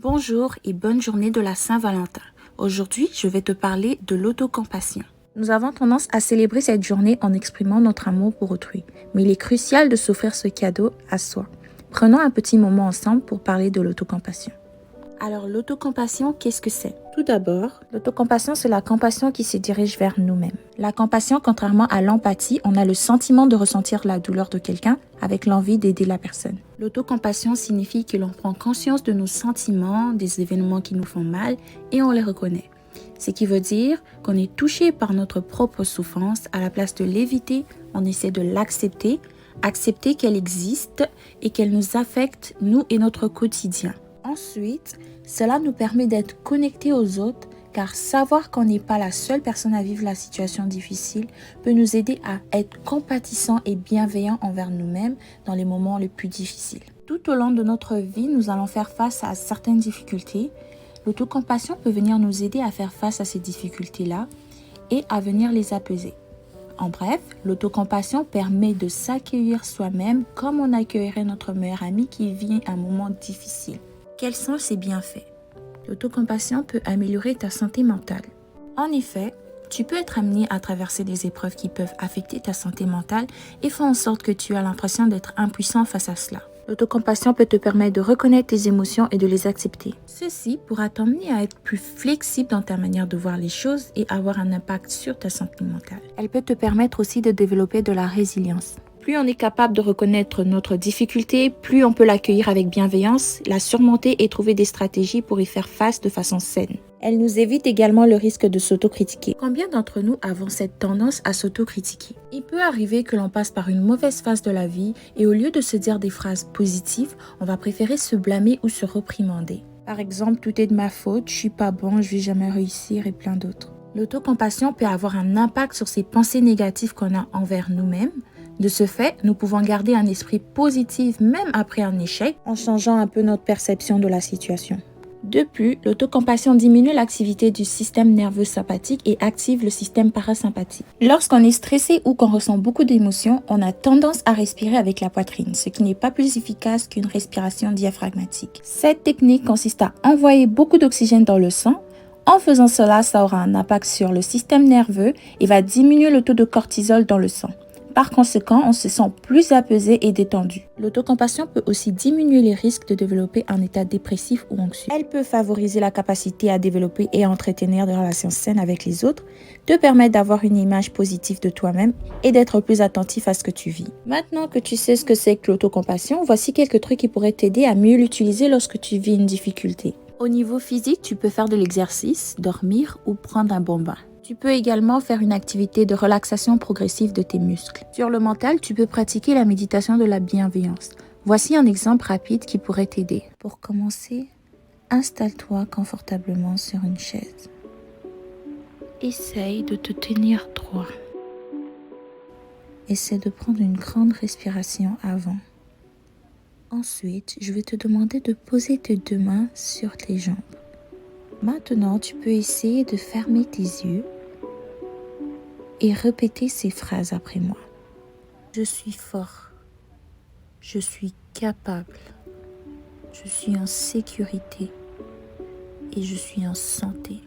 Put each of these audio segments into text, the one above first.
Bonjour et bonne journée de la Saint-Valentin. Aujourd'hui, je vais te parler de l'autocompassion. Nous avons tendance à célébrer cette journée en exprimant notre amour pour autrui, mais il est crucial de s'offrir ce cadeau à soi. Prenons un petit moment ensemble pour parler de l'autocompassion. Alors, l'autocompassion, qu'est-ce que c'est? Tout d'abord, l'autocompassion, c'est la compassion qui se dirige vers nous-mêmes. La compassion, contrairement à l'empathie, on a le sentiment de ressentir la douleur de quelqu'un avec l'envie d'aider la personne. L'autocompassion signifie que l'on prend conscience de nos sentiments, des événements qui nous font mal et on les reconnaît. Ce qui veut dire qu'on est touché par notre propre souffrance. À la place de l'éviter, on essaie de l'accepter, accepter qu'elle existe et qu'elle nous affecte, nous et notre quotidien. Ensuite, cela nous permet d'être connectés aux autres car savoir qu'on n'est pas la seule personne à vivre la situation difficile peut nous aider à être compatissants et bienveillants envers nous-mêmes dans les moments les plus difficiles. Tout au long de notre vie, nous allons faire face à certaines difficultés. L'autocompassion peut venir nous aider à faire face à ces difficultés-là et à venir les apaiser. En bref, l'autocompassion permet de s'accueillir soi-même comme on accueillerait notre meilleur ami qui vit un moment difficile. Quels sont ses bienfaits? L'autocompassion peut améliorer ta santé mentale. En effet, tu peux être amené à traverser des épreuves qui peuvent affecter ta santé mentale et font en sorte que tu as l'impression d'être impuissant face à cela. L'autocompassion peut te permettre de reconnaître tes émotions et de les accepter. Ceci pourra t'emmener à être plus flexible dans ta manière de voir les choses et avoir un impact sur ta santé mentale. Elle peut te permettre aussi de développer de la résilience. Plus on est capable de reconnaître notre difficulté, plus on peut l'accueillir avec bienveillance, la surmonter et trouver des stratégies pour y faire face de façon saine. Elle nous évite également le risque de s'autocritiquer. Combien d'entre nous avons cette tendance à s'autocritiquer? Il peut arriver que l'on passe par une mauvaise phase de la vie et au lieu de se dire des phrases positives, on va préférer se blâmer ou se réprimander. Par exemple, tout est de ma faute, je suis pas bon, je vais jamais réussir et plein d'autres. L'autocompassion peut avoir un impact sur ces pensées négatives qu'on a envers nous-mêmes. De ce fait, nous pouvons garder un esprit positif même après un échec en changeant un peu notre perception de la situation. De plus, l'autocompassion diminue l'activité du système nerveux sympathique et active le système parasympathique. Lorsqu'on est stressé ou qu'on ressent beaucoup d'émotions, on a tendance à respirer avec la poitrine, ce qui n'est pas plus efficace qu'une respiration diaphragmatique. Cette technique consiste à envoyer beaucoup d'oxygène dans le sang. En faisant cela, ça aura un impact sur le système nerveux et va diminuer le taux de cortisol dans le sang. Par conséquent, on se sent plus apaisé et détendu. L'autocompassion peut aussi diminuer les risques de développer un état dépressif ou anxieux. Elle peut favoriser la capacité à développer et à entretenir des relations saines avec les autres, te permettre d'avoir une image positive de toi-même et d'être plus attentif à ce que tu vis. Maintenant que tu sais ce que c'est que l'autocompassion, voici quelques trucs qui pourraient t'aider à mieux l'utiliser lorsque tu vis une difficulté. Au niveau physique, tu peux faire de l'exercice, dormir ou prendre un bon bain. Tu peux également faire une activité de relaxation progressive de tes muscles. Sur le mental, tu peux pratiquer la méditation de la bienveillance. Voici un exemple rapide qui pourrait t'aider. Pour commencer, installe-toi confortablement sur une chaise. Essaye de te tenir droit. Essaie de prendre une grande respiration avant. Ensuite, je vais te demander de poser tes deux mains sur tes jambes. Maintenant, tu peux essayer de fermer tes yeux et répéter ces phrases après moi. Je suis fort. Je suis capable. Je suis en sécurité. Et je suis en santé.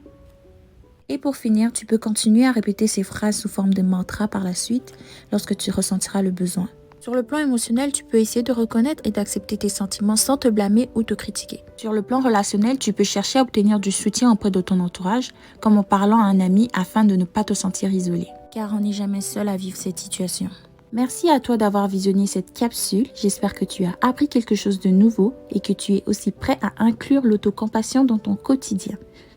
Et pour finir, tu peux continuer à répéter ces phrases sous forme de mantra par la suite lorsque tu ressentiras le besoin. Sur le plan émotionnel, tu peux essayer de reconnaître et d'accepter tes sentiments sans te blâmer ou te critiquer. Sur le plan relationnel, tu peux chercher à obtenir du soutien auprès de ton entourage, comme en parlant à un ami afin de ne pas te sentir isolé. Car on n'est jamais seul à vivre cette situation. Merci à toi d'avoir visionné cette capsule. J'espère que tu as appris quelque chose de nouveau et que tu es aussi prêt à inclure l'autocompassion dans ton quotidien.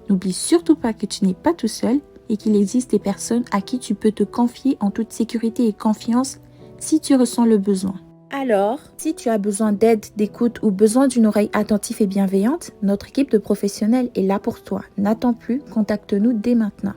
N'oublie surtout pas que tu n'es pas tout seul et qu'il existe des personnes à qui tu peux te confier en toute sécurité et confiance si tu ressens le besoin. Alors, si tu as besoin d'aide, d'écoute ou besoin d'une oreille attentive et bienveillante, notre équipe de professionnels est là pour toi. N'attends plus, contacte-nous dès maintenant.